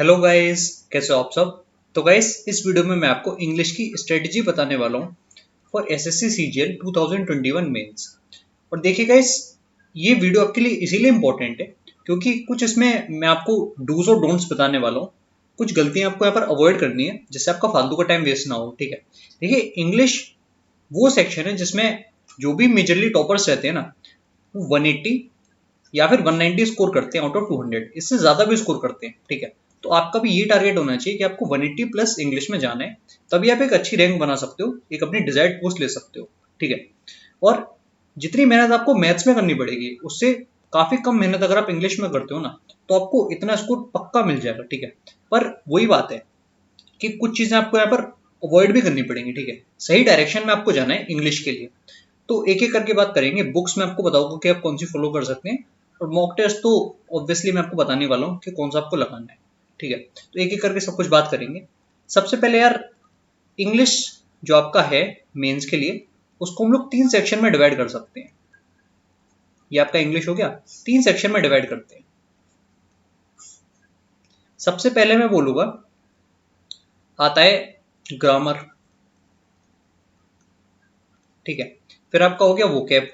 Hello guys, कैसे हो आप सब। तो गाइस, इस वीडियो में मैं आपको इंग्लिश की स्ट्रेटजी बताने वाला हूँ फॉर एसएससी सीजीएल 2021 मेंस। और देखिए गाइस, ये वीडियो आपके लिए इसीलिए इम्पोर्टेंट है क्योंकि कुछ इसमें मैं आपको डूज और डोंट्स बताने वाला हूँ। कुछ गलतियां आपको यहाँ पर अवॉइड करनी है जिससे आपका फालतू का टाइम वेस्ट ना हो। ठीक है, देखिए इंग्लिश वो सेक्शन है जिसमें जो भी मेजरली टॉपर्स रहते हैं ना, वो 180 या फिर 190 स्कोर करते हैं आउट ऑफ 200, इससे ज्यादा भी स्कोर करते हैं। ठीक है, तो आपका भी ये टारगेट होना चाहिए कि आपको 180 प्लस इंग्लिश में जाना है, तभी आप एक अच्छी रैंक बना सकते हो, एक अपनी डिजायर्ड पोस्ट ले सकते हो। ठीक है, और जितनी मेहनत आपको मैथ्स में करनी पड़ेगी उससे काफी कम मेहनत अगर आप इंग्लिश में करते हो ना, तो आपको इतना स्कोर पक्का मिल जाएगा। ठीक है, पर वही बात है कि कुछ चीजें आपको यहाँ पर अवॉइड भी करनी पड़ेंगी। ठीक है, सही डायरेक्शन में आपको जाना है इंग्लिश के लिए। तो एक एक करके बात करेंगे। बुक्स में आपको बताऊंगा कि आप कौन सी फॉलो कर सकते हैं, और मॉक टेस्ट तो ऑब्वियसली मैं आपको बताने वाला हूँ कि कौन सा आपको लगाना है। ठीक है, तो एक एक करके सब कुछ बात करेंगे। सबसे पहले यार, इंग्लिश जो आपका है मेंस के लिए, उसको हम लोग 3 सेक्शन में डिवाइड कर सकते हैं। ये आपका इंग्लिश हो गया, 3 सेक्शन में डिवाइड करते हैं। सबसे पहले मैं बोलूंगा आता है ग्रामर। ठीक है, फिर आपका हो गया वोकैब,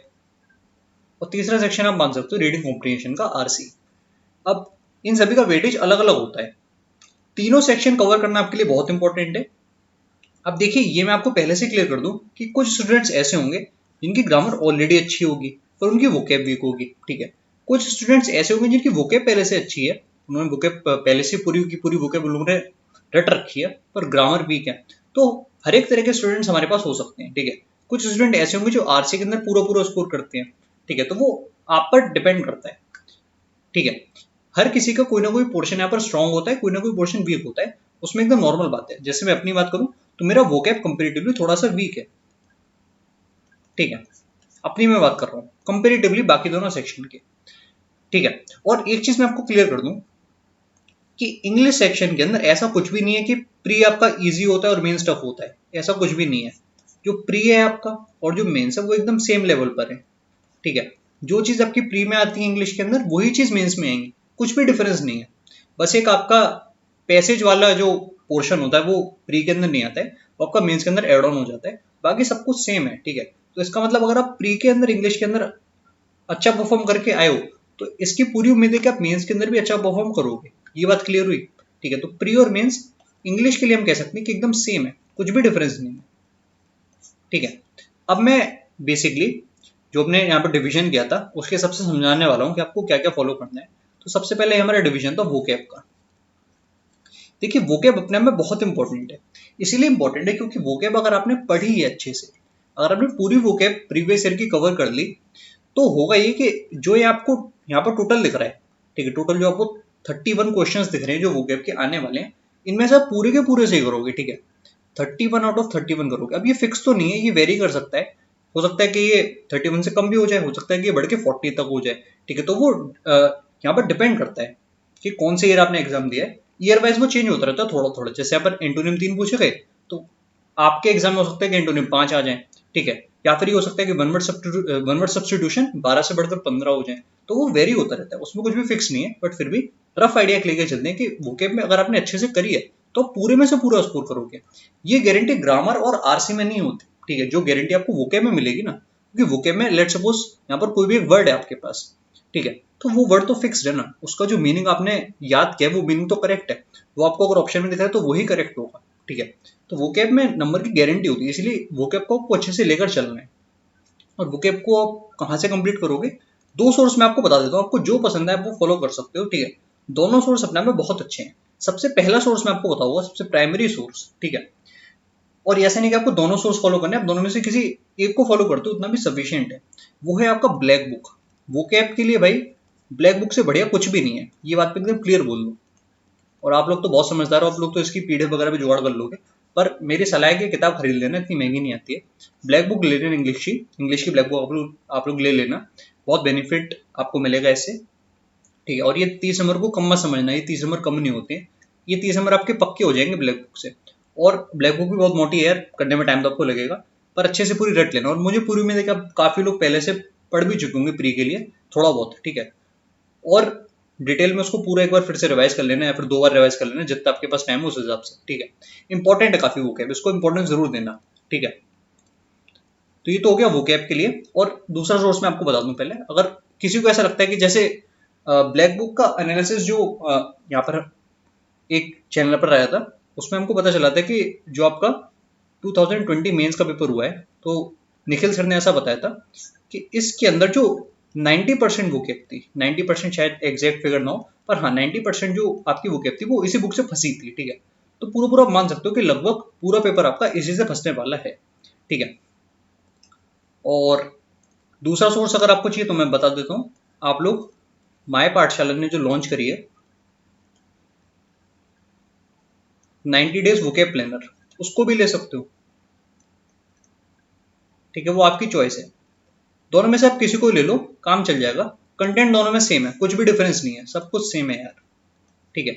और तीसरा सेक्शन आप मान सकते हो रीडिंग कॉम्प्रिहेंशन का, आरसी। अब इन सभी का वेटेज अलग अलग होता है। तीनों सेक्शन कवर करना आपके लिए बहुत इंपॉर्टेंट है। अब देखिए, ये मैं आपको पहले से क्लियर कर दूं कि कुछ स्टूडेंट्स ऐसे होंगे जिनकी ग्रामर ऑलरेडी अच्छी होगी पर उनकी वोकैब वीक होगी। ठीक है, कुछ स्टूडेंट्स ऐसे होंगे जिनकी वोकैब पहले से अच्छी है, उन्होंने वोकैब पहले से पूरी की पूरी वोकैब उन लोगों ने रट रखी है, पर ग्रामर वीक है। तो हर एक तरह के स्टूडेंट्स हमारे पास हो सकते हैं। ठीक है, कुछ स्टूडेंट ऐसे होंगे जो आरसी के अंदर पूरा पूरा स्कोर करते हैं। ठीक है, तो वो आप पर डिपेंड करता है। ठीक है, हर किसी का कोई ना कोई पोर्शन यहाँ पर स्ट्रांग होता है, कोई ना कोई पोर्शन वीक होता है, उसमें एकदम नॉर्मल बात है। जैसे मैं अपनी बात करूं तो मेरा वोकैब कंपेरेटिवली थोड़ा सा वीक है। ठीक है, अपनी मैं बात कर रहा हूँ कंपेरेटिवली बाकी दोनों सेक्शन के। ठीक है, और एक चीज मैं आपको क्लियर कर दूं कि इंग्लिश सेक्शन के अंदर ऐसा कुछ भी नहीं है कि प्री आपका इजी होता है और मेन स्टफ होता है, ऐसा कुछ भी नहीं है। जो प्री है आपका और जो मेन्स है वो एकदम सेम लेवल पर है। ठीक है, जो चीज आपकी प्री में आती है इंग्लिश के अंदर वही चीज मेंस में आएंगी, कुछ भी डिफरेंस नहीं है। बस एक आपका पैसेज वाला जो पोर्शन होता है वो प्री के अंदर नहीं आता है, वो आपका मेंस के अंदर एड ऑन हो जाता है। बाकी सब कुछ सेम है। ठीक है, तो इसका मतलब अगर आप प्री के अंदर इंग्लिश के अंदर अच्छा परफॉर्म करके आए हो, तो इसकी पूरी उम्मीद है कि आप मेंस के अंदर भी अच्छा परफॉर्म करोगे। ये बात क्लियर हुई। ठीक है, तो प्री और मेंस इंग्लिश के लिए हम कह सकते हैं कि एकदम सेम है, कुछ भी डिफरेंस नहीं है। ठीक है, अब मैं बेसिकली जो हमने यहाँ पर डिवीजन किया था उसके हिसाब से समझाने वाला हूँ कि आपको क्या क्या फॉलो करना है। तो सबसे पहले हमारा डिवीजन था वोकैब का। देखिए, वोकैब अपने आप में बहुत इंपॉर्टेंट है। इसीलिए इंपॉर्टेंट है क्योंकि वोकैब अगर आपने पढ़ी है अच्छे से, अगर आपने पूरी वोकैब प्रीवियस ईयर की कवर कर ली, तो होगा ये कि जो ये आपको यहाँ पर टोटल दिख रहा है, ठीक है, टोटल जो आपको 31 क्वेश्चंस दिख रहे हैं जो वोकैब के आने वाले हैं, इनमें से आप पूरे के पूरे सही करोगे। ठीक है, 31 आउट ऑफ 31 करोगे। अब ये फिक्स तो नहीं है, ये वेरी कर सकता है। हो सकता है कि ये 31 से कम भी हो जाए, हो सकता है कि ये बढ़ के 40 तक हो जाए। ठीक है, तो वो यहाँ पर डिपेंड करता है कि कौन से ईयर आपने एग्जाम दिया है। ईयर वाइज वो चेंज होता रहता है थोड़ा थोड़ा। जैसे अपन एंटोनिम 3 पूछे गए, तो आपके एग्जाम में हो सकता है कि एंटोनिम 5 आ जाए। ठीक है, या फिर ये हो सकता है कि वन वर्ड सब्सटीट्यूशन 12 से बढ़कर 15 हो जाए। तो वो वेरी होता रहता है, उसमें कुछ भी फिक्स नहीं है, बट फिर भी रफ आइडिया लेके चलते हैं कि वोकेब में अगर आपने अच्छे से करी है तो पूरे में से पूरा स्कोर करोगे। ये गारंटी ग्रामर और आरसी में नहीं होती। ठीक है, जो गारंटी आपको वोकेब में मिलेगी ना, क्योंकि वोकेब में लेट सपोज यहाँ पर कोई भी एक वर्ड है आपके पास, ठीक है, तो वो वर्ड तो फिक्स्ड है ना, उसका जो मीनिंग आपने याद किया वो मीनिंग तो करेक्ट है, वो आपको अगर ऑप्शन में दिख रहा है तो वही करेक्ट होगा। ठीक है, तो वोकेब में नंबर की गारंटी होती है, इसलिए वोकेब को आपको अच्छे से लेकर चलना है। और वोकेब को आप कहाँ से कंप्लीट करोगे? दो सोर्स मैं आपको बता देता हूँ, आपको जो पसंद है आप वो फॉलो कर सकते हो। ठीक है, दोनों सोर्स अपने आप में बहुत अच्छे हैं। सबसे पहला सोर्स मैं आपको बताऊंगा, सबसे प्राइमरी सोर्स। ठीक है, और ऐसा नहीं कि आपको दोनों सोर्स फॉलो करने हैं, आप दोनों में से किसी एक को फॉलो करते हो उतना भी सफिशियंट है। वो है आपका ब्लैक बुक। वोकैब के लिए भाई ब्लैक बुक से बढ़िया कुछ भी नहीं है, ये बात पे एकदम क्लियर बोल दो। और आप लोग तो बहुत समझदार हो, आप लोग तो इसकी पीडीएफ वगैरह भी जुगाड़ कर लोगे। पर मेरी सलाह है कि किताब खरीद लेना, इतनी महंगी नहीं आती है। ब्लैक बुक ले लेना, इंग्लिश की ब्लैक बुक आप लोग ले लेना, बहुत बेनिफिट आपको मिलेगा इससे। ठीक है, और ये 30 नंबर को कम मत समझना, ये 30 नंबर कम नहीं होते हैं, ये 30 नंबर आपके पक्के हो जाएंगे ब्लैक बुक से। और ब्लैक बुक भी बहुत मोटी है यार, करने में टाइम तो आपको लगेगा, पर अच्छे से पूरी रट लेना। और मुझे पूरी उम्मीद है कि आप काफी लोग पहले से पढ़ भी चुके होंगे प्री के लिए थोड़ा बहुत। ठीक है, और डिटेल में उसको पूरा एक बार फिर से रिवाइज कर लेना या फिर 2 बार रिवाइज कर लेना, जितना आपके पास टाइम है उस हिसाब से, ठीक है। इंपॉर्टेंट है काफी वोकैब, इसको इंपॉर्टेंस जरूर देना, ठीक है। तो ये तो हो गया वोकैब के लिए। और दूसरा सोर्स मैं आपको बता दूं पहले, अगर किसी को ऐसा लगता है कि जैसे ब्लैक बुक का एनालिसिस जो यहाँ पर एक चैनल पर आया था, उसमें हमको पता चला था कि जो आपका 2020 मेंस का पेपर हुआ है, तो निखिल सर ने ऐसा बताया था कि इसके अंदर जो 90% वोकैब थी, 90% शायद एग्जैक्ट फिगर ना हो, पर हाँ 90% जो आपकी वोकैब थी वो इसी बुक से फंसी थी, ठीक है। तो पूरा पूरा मान सकते हो कि लगभग पूरा पेपर आपका इसी से फंसने वाला है, ठीक है। और दूसरा सोर्स अगर आपको चाहिए तो मैं बता देता हूँ, आप लोग माय पाठशाला ने जो लॉन्च करी है 90 डेज वोकैब प्लानर, उसको भी ले सकते हो, ठीक है। वो आपकी चॉइस है, दोनों में से आप किसी को ले लो, काम चल जाएगा। कंटेंट दोनों में सेम है, कुछ भी डिफरेंस नहीं है, सब कुछ सेम है यार, ठीक है।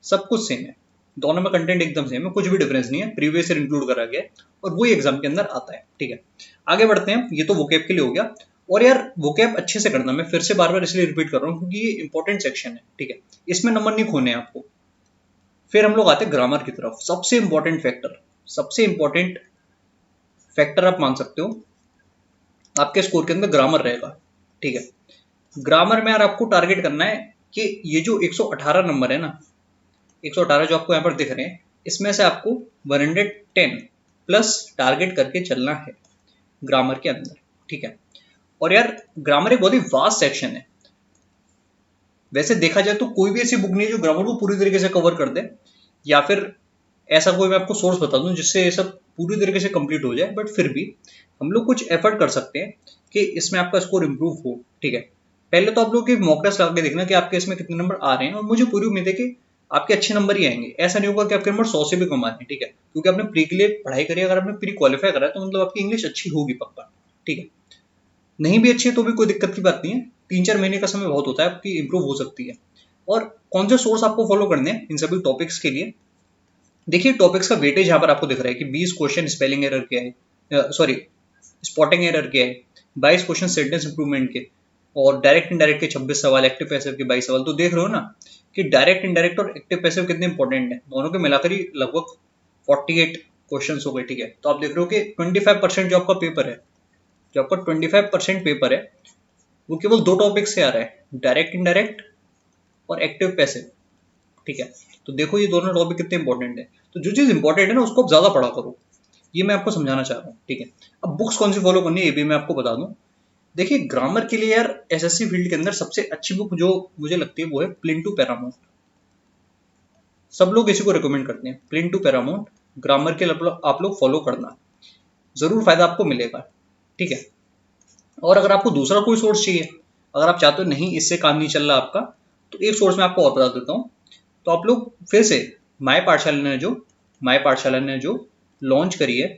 सब कुछ सेम है, दोनों में कंटेंट एकदम सेम है, कुछ भी डिफरेंस नहीं है, प्रीवियस ईयर इंक्लूड करा गया है और वही एग्जाम के अंदर आता है, ठीक है। आगे बढ़ते हैं, ये तो वोकैब के लिए हो गया। और यार वोकैब अच्छे से करना, मैं फिर से बार बार इसलिए रिपीट कर रहा हूँ क्योंकि ये इंपॉर्टेंट सेक्शन है, ठीक है। इसमें नंबर नहीं खोने हैं आपको। फिर हम लोग आते हैं ग्रामर की तरफ, सबसे इंपॉर्टेंट फैक्टर, सबसे इंपॉर्टेंट फैक्टर आप मान सकते हो आपके स्कोर के अंदर ग्रामर रहेगा, ठीक है। ग्रामर में यार आपको टारगेट करना है कि ये जो 118 नंबर है ना, 118 जो आपको यहाँ पर दिख रहे हैं, इसमें से आपको 110 प्लस टारगेट करके चलना है ग्रामर के अंदर, ठीक है। और यार ग्रामर एक बहुत ही वास्ट सेक्शन है, वैसे देखा जाए तो कोई भी ऐसी बुक नहीं है जो ग्रामर को पूरी तरीके से कवर कर दे, या फिर ऐसा कोई मैं आपको सोर्स बता दूं जिससे ये सब पूरी तरीके से कंप्लीट हो जाए, बट फिर भी हम लोग कुछ एफर्ट कर सकते हैं कि इसमें आपका स्कोर इंप्रूव हो, ठीक है। पहले तो आप लोग एक मॉक टेस्ट लगा के देखना कि आपके इसमें कितने नंबर आ रहे हैं, और मुझे पूरी उम्मीद है कि आपके अच्छे नंबर ही आएंगे। ऐसा नहीं होगा कि आपके नंबर 100 से भी कम आ रहे हैं, ठीक है, क्योंकि आपने प्री के लिए पढ़ाई करी, अगर आपने प्री क्वालिफाई करा है तो मतलब आपकी इंग्लिश अच्छी होगी पक्का, ठीक है। नहीं भी अच्छी है तो भी कोई दिक्कत की बात नहीं है, 3-4 महीने का समय बहुत होता है, आपकी इंप्रूव हो सकती है। और कौन से सोर्स आपको फॉलो करने हैं इन सभी टॉपिक्स के लिए, देखिए टॉपिक्स का वेटेज यहाँ पर आपको दिख रहा है कि 20 क्वेश्चन स्पेलिंग एरर के है, सॉरी स्पॉटिंग एरर के है, 22 क्वेश्चन सेंटेंस इंप्रूवमेंट के, और डायरेक्ट इनडायरेक्ट के 26 सवाल, एक्टिव पैसिव के 22 सवाल। तो देख रहे हो ना कि डायरेक्ट इनडायरेक्ट और एक्टिव पैसिव कितने इंपॉर्टेंट है, दोनों के मिलाकर ही लगभग 48 क्वेश्चन हो गए, ठीक है। तो आप देख रहे हो कि 25% जो आपका पेपर है, जो आपका 25% पेपर है, वो केवल 2 टॉपिक से आ रहा है, डायरेक्ट इनडायरेक्ट और एक्टिव पैसिव, ठीक है। तो देखो ये दोनों टॉपिक कितने इंपॉर्टेंट है, तो जो चीज इंपॉर्टेंट है ना उसको आप ज्यादा पढ़ा करो, ये मैं आपको समझाना चाह रहा हूँ, ठीक है। अब बुक्स कौन सी फॉलो करनी है ये भी मैं आपको बता दूं। देखिए ग्रामर के लिए यार एसएससी फील्ड के अंदर सबसे अच्छी बुक जो मुझे लगती है वो है प्लिंटू पैरामाउंट। सब लोग इसी को रिकमेंड करते हैं, प्लिंटू पैरामाउंट। ग्रामर के लिए आप लोग फॉलो करना, जरूर फायदा आपको मिलेगा, ठीक है। और अगर आपको दूसरा कोई सोर्स चाहिए, अगर आप चाहते हो नहीं इससे काम नहीं चल रहा आपका, तो एक सोर्स मैं आपको और बता देता हूँ। तो आप लोग फिर से माय पाठशाला ने जो लॉन्च करी है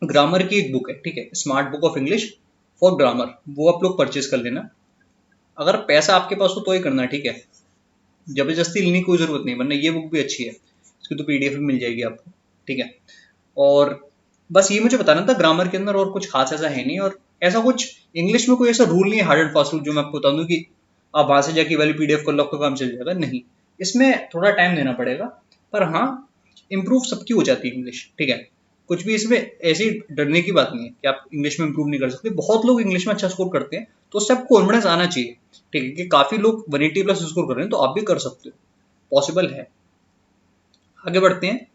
ग्रामर की एक बुक है, ठीक है, smart book of English for grammar, वो आप लोग परचेज कर लेना। अगर पैसा आपके पास हो तो ही करना, ठीक है, जबरदस्ती लेने की कोई जरूरत नहीं, वरना ये बुक भी अच्छी है, इसकी तो पीडीएफ भी मिल जाएगी आपको, ठीक है। और बस ये मुझे बताना था, ग्रामर के अंदर और कुछ खास ऐसा है नहीं, और ऐसा कुछ इंग्लिश में कोई ऐसा रूल नहीं है, हार्ड एंड फास्ट रूल जो मैं आपको बता दूं कि आप वहां से जाके वाली पीडीएफ कर लो आपका काम चल जाएगा, नहीं। इसमें थोड़ा टाइम देना पड़ेगा, पर हाँ इंप्रूव सबकी हो जाती है इंग्लिश, ठीक है। कुछ भी इसमें ऐसी डरने की बात नहीं है कि आप इंग्लिश में इंप्रूव नहीं कर सकते, बहुत लोग इंग्लिश में अच्छा स्कोर करते हैं, तो उससे आपको कॉन्फिडेंस आना चाहिए, ठीक है, कि काफी लोग 180 प्लस स्कोर कर रहे हैं तो आप भी कर सकते हो, पॉसिबल है। आगे बढ़ते हैं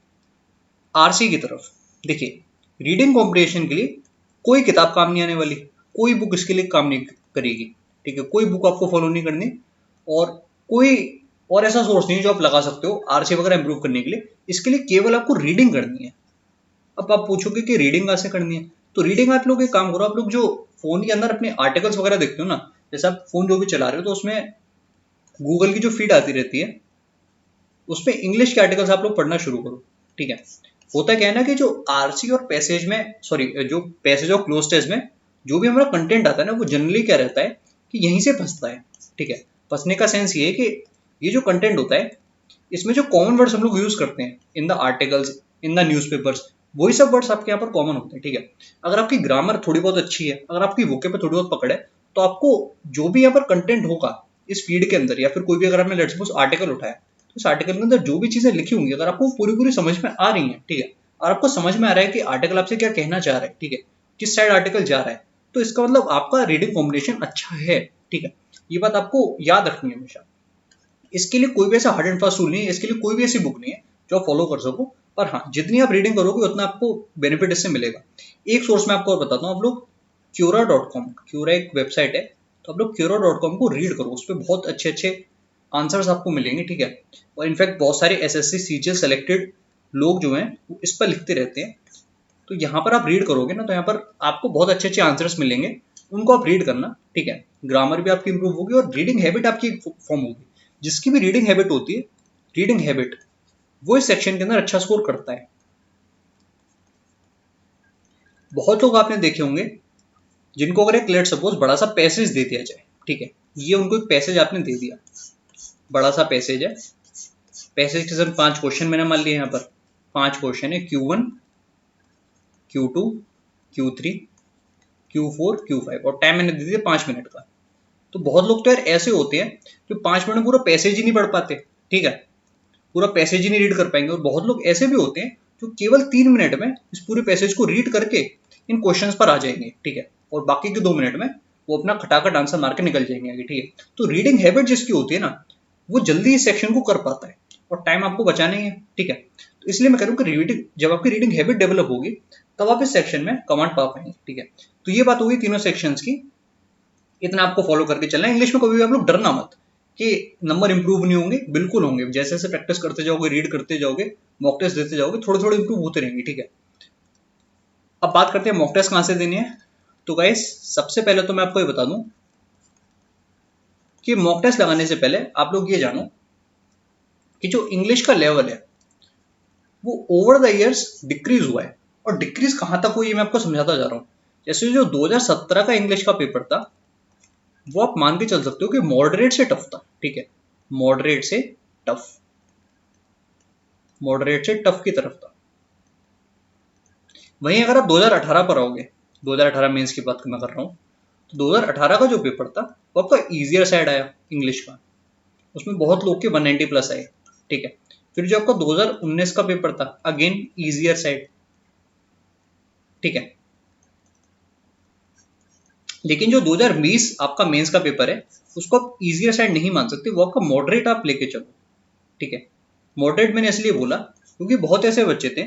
आरसी की तरफ। देखिए रीडिंग कॉम्पिटिशन के लिए कोई किताब काम नहीं आने वाली, कोई बुक इसके लिए काम नहीं करेगी, ठीक है, कोई बुक आपको फॉलो नहीं करनी, और कोई और ऐसा सोर्स नहीं है जो आप लगा सकते हो आरसी वगैरह इंप्रूव करने के लिए, इसके लिए केवल आपको रीडिंग करनी है। अब आप पूछोगे कि रीडिंग कैसे करनी है, तो रीडिंग आप लोग एक काम करो, आप लोग जो फोन के अंदर अपने आर्टिकल्स वगैरह देखते हो ना, जैसे आप फोन जो भी चला रहे हो तो उसमें गूगल की जो फीड आती रहती है उसमें इंग्लिश के आर्टिकल्स आप लोग पढ़ना शुरू करो, ठीक है। होता क्या है ना कि जो आरसी और पैसेज में, सॉरी जो पैसेज और क्लोज टेस्ट में जो भी हमारा कंटेंट आता है ना, वो जनरली क्या रहता है कि यहीं से फंसता है, ठीक है। फंसने का सेंस ये है कि ये जो कंटेंट होता है इसमें जो कॉमन वर्ड्स हम लोग यूज करते हैं in the articles, in the newspapers, वही सब वर्ड्स आपके यहाँ पर कॉमन होते हैं, ठीक है। अगर आपकी ग्रामर थोड़ी बहुत अच्छी है, अगर आपकी वोके पे थोड़ी बहुत पकड़ है, तो आपको जो भी यहाँ पर कंटेंट होगा इस फीड के अंदर, या फिर कोई भी अगर आपने लेट्स सपोज आर्टिकल उठाया, तो इस आर्टिकल के अंदर जो भी चीजें लिखी होंगी अगर आपको पूरी पूरी समझ में आ रही हैं, ठीक है, और आपको समझ में आ रहा है कि आर्टिकल आपसे क्या कहना चाह रहा है, ठीक है, किस साइड आर्टिकल जा रहा है, तो इसका मतलब आपका रीडिंग कॉम्बिनेशन अच्छा है, ठीक है। ये बात आपको याद रखनी है हमेशा। इसके लिए कोई भी ऐसा हार्ड एंड फास्ट रूल नहीं है, इसके लिए कोई भी ऐसी बुक नहीं है जो आप फॉलो कर सको, पर हाँ जितनी आप रीडिंग करोगे उतना आपको बेनिफिट इससे मिलेगा। एक सोर्स मैं आपको और बताता हूँ, आप लोग क्यूरा.com, क्यूरा एक वेबसाइट है, तो आप लोग क्यूरा.com को रीड करो, उस पर बहुत अच्छे अच्छे आंसर्स आपको मिलेंगे, ठीक है। और इनफैक्ट बहुत सारे एसएससी सीजीएल सेलेक्टेड लोग जो हैं वो इस पर लिखते रहते हैं, तो यहाँ पर आप रीड करोगे ना तो यहाँ पर आपको बहुत अच्छे अच्छे आंसर्स मिलेंगे, उनको आप रीड करना, ठीक है। ग्रामर भी आपकी इंप्रूव होगी और रीडिंग हैबिट आपकी फॉर्म होगी। जिसकी भी रीडिंग हैबिट होती है, रीडिंग हैबिट, वो इस सेक्शन के अंदर अच्छा स्कोर करता है। बहुत लोग आपने देखे होंगे जिनको अगर एक लेट सपोज बड़ा सा पैसेज दे दिया जाए, ठीक है, ये उनको एक पैसेज आपने दे दिया, बड़ा सा पैसेज है, पैसेज के सिर्फ 5 क्वेश्चन मैंने मान लिए, यहाँ पर 5 क्वेश्चन है, Q1, Q2, Q3, Q4, Q5, और टाइम मैंने दे दिया 5 मिनट का। तो बहुत लोग तो यार ऐसे होते हैं जो 5 मिनट में पूरा पैसेज ही नहीं पढ़ पाते, ठीक है, पूरा पैसेज ही नहीं रीड कर पाएंगे। और बहुत लोग ऐसे भी होते हैं जो केवल 3 मिनट में इस पूरे पैसेज को रीड करके इन क्वेश्चंस पर आ जाएंगे, ठीक है, और बाकी के 2 मिनट में वो अपना खटाखट आंसर मार के निकल जाएंगे आगे, ठीक है। तो रीडिंग हैबिट जिसकी होती है ना, वो जल्दी इस सेक्शन को कर पाता है, और टाइम आपको बचाना ही है, ठीक है। तो इसलिए मैं कह रहा हूँ कि रीडिंग, जब आपकी रीडिंग हैबिट डेवलप होगी तब आप इस सेक्शन में कमांड पा पाएंगे, ठीक है। तो ये बात होगी तीनों सेक्शंस की, इतना आपको फॉलो करके चलना है। इंग्लिश में कभी भी आप लोग डरना मत कि नंबर इंप्रूव नहीं होंगे, बिल्कुल होंगे। जैसे जैसे प्रैक्टिस करते जाओगे, रीड करते जाओगे, मॉक टेस्ट देते जाओगे, थोड़े थोड़े इंप्रूव होते रहेंगे, ठीक है। अब बात करते हैं मॉक टेस्ट कहां से देनी है। तो गाइस सबसे पहले तो मैं आपको ये बता दूं कि मॉक टेस्ट लगाने से पहले आप लोग ये जानो कि जो इंग्लिश का लेवल है वो ओवर द इयर्स डिक्रीज हुआ है, और डिक्रीज कहां तक हुई मैं आपको समझाता जा रहा हूं। जैसे जो 2017 का इंग्लिश का पेपर था, वो आप मान के चल सकते हो कि मॉडरेट से टफ था, ठीक है, मॉडरेट से टफ, मॉडरेट से टफ की तरफ था। वहीं अगर आप 2018 पर आओगे, 2018 मेंस की बात मैं कर रहा हूं, तो 2018 का जो पेपर था वो आपका इजियर साइड आया इंग्लिश का, उसमें बहुत लोग के 190 प्लस आए, ठीक है। फिर जो आपका 2019 का पेपर था, अगेन इजियर साइड, ठीक है। लेकिन जो 2020 आपका मेंस का पेपर है उसको आप इजियर साइड नहीं मान सकते, वो आपका मॉडरेट आप लेके चलो, ठीक है। मॉडरेट मैंने इसलिए बोला क्योंकि बहुत ऐसे बच्चे थे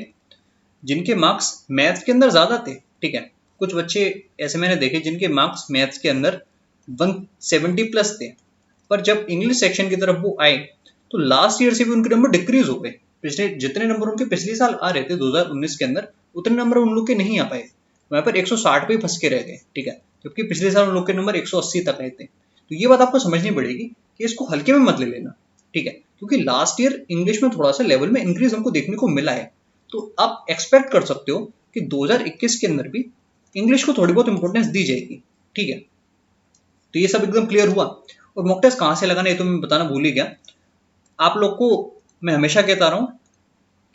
जिनके मार्क्स मैथ्स के अंदर ज्यादा थे, ठीक है। कुछ बच्चे ऐसे मैंने देखे जिनके मार्क्स मैथ्स के अंदर 170 प्लस थे, पर जब इंग्लिश सेक्शन की तरफ वो आए तो लास्ट ईयर से भी उनके नंबर डिक्रीज हो गए। पिछले जितने नंबर उनके पिछले साल आ रहे थे 2019 के अंदर, उतने नंबर उन लोग के नहीं आ पाए, वहां पर 160 पे ही फंस के रह गए, ठीक है। जबकि पिछले साल उन लोग के नंबर 180 तक आए थे। तो ये बात आपको समझनी पड़ेगी कि इसको हल्के में मत ले लेना, ठीक है, क्योंकि लास्ट ईयर इंग्लिश में थोड़ा सा लेवल में इंक्रीज हमको देखने को मिला है। तो आप एक्सपेक्ट कर सकते हो कि 2021 के अंदर भी इंग्लिश को थोड़ी बहुत इंपॉर्टेंस दी जाएगी, ठीक है। तो ये सब एकदम क्लियर हुआ। और मॉक टेस्ट कहां से लगाना है तो मैं बताना भूल ही गया। आप लोग को मैं हमेशा कहता रहा हूं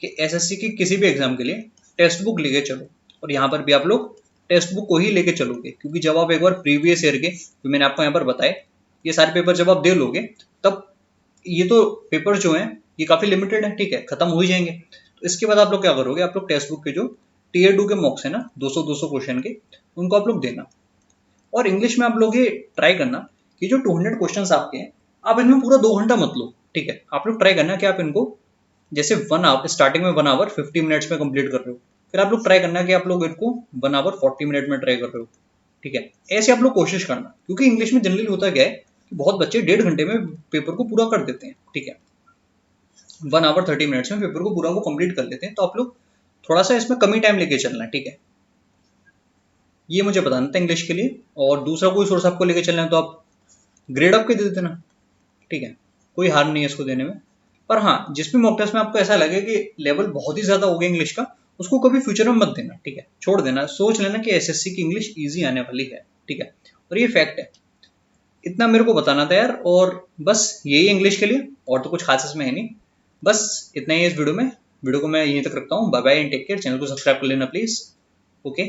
कि एसएससी की किसी भी एग्जाम के लिए टेक्स्ट बुक लेके चलो, और यहाँ पर भी आप लोग टेक्स्ट बुक को ही लेके चलोगे, क्योंकि जब आप एक बार प्रीवियस ईयर के जो मैंने आपको यहाँ पर बताए ये सारे पेपर जब आप दे लोगे, तब ये तो पेपर जो हैं ये काफी लिमिटेड है, ठीक है, खत्म हो ही जाएंगे। तो इसके बाद आप लोग क्या करोगे, आप लोग टेक्स्ट बुक के जो टीयर 2 के मॉक्स है ना, 200 क्वेश्चन के, उनको आप लोग देना। और इंग्लिश में आप लोग ये ट्राई करना कि जो 200 क्वेश्चन आपके हैं, आप इनमें पूरा 2 घंटा मत लो, ठीक है। आप लोग ट्राई करना कि आप इनको जैसे 1 आवर, स्टार्टिंग में 1 आवर 50 मिनट्स में कंप्लीट कर रहे हो, फिर आप लोग ट्राई करना कि आप लोग इनको 1 आवर 40 मिनट में ट्राई कर रहे हो, ठीक है। ऐसे आप लोग कोशिश करना, क्योंकि इंग्लिश में जनरली होता क्या है कि बहुत बच्चे 1.5 घंटे में पेपर को पूरा कर देते हैं, ठीक है, 1 आवर 30 मिनट्स में पेपर को पूरा को कंप्लीट कर लेते हैं। तो आप लोग थोड़ा सा इसमें कमी टाइम लेके चलना है, ठीक है। ये मुझे बताना था इंग्लिश के लिए। और दूसरा कोई सोर्स आपको लेके चलना है तो आप ग्रेड अप के दे देना, ठीक है, कोई हार नहीं है इसको देने में। पर हाँ, जिस भी मॉक टेस्ट में आपको ऐसा लगे कि लेवल बहुत ही ज्यादा हो गया इंग्लिश का, उसको कभी फ्यूचर में मत देना, ठीक है, छोड़ देना। सोच लेना कि एसएससी की इंग्लिश इजी आने वाली है, ठीक है, और ये फैक्ट है। इतना मेरे को बताना था यार, और बस यही इंग्लिश के लिए, और तो कुछ खास इसमें है नहीं, बस इतना ही है इस वीडियो में। वीडियो को मैं यहीं तक रखता हूँ। Bye bye and take care. Channel को सब्सक्राइब कर लेना प्लीज। ओके।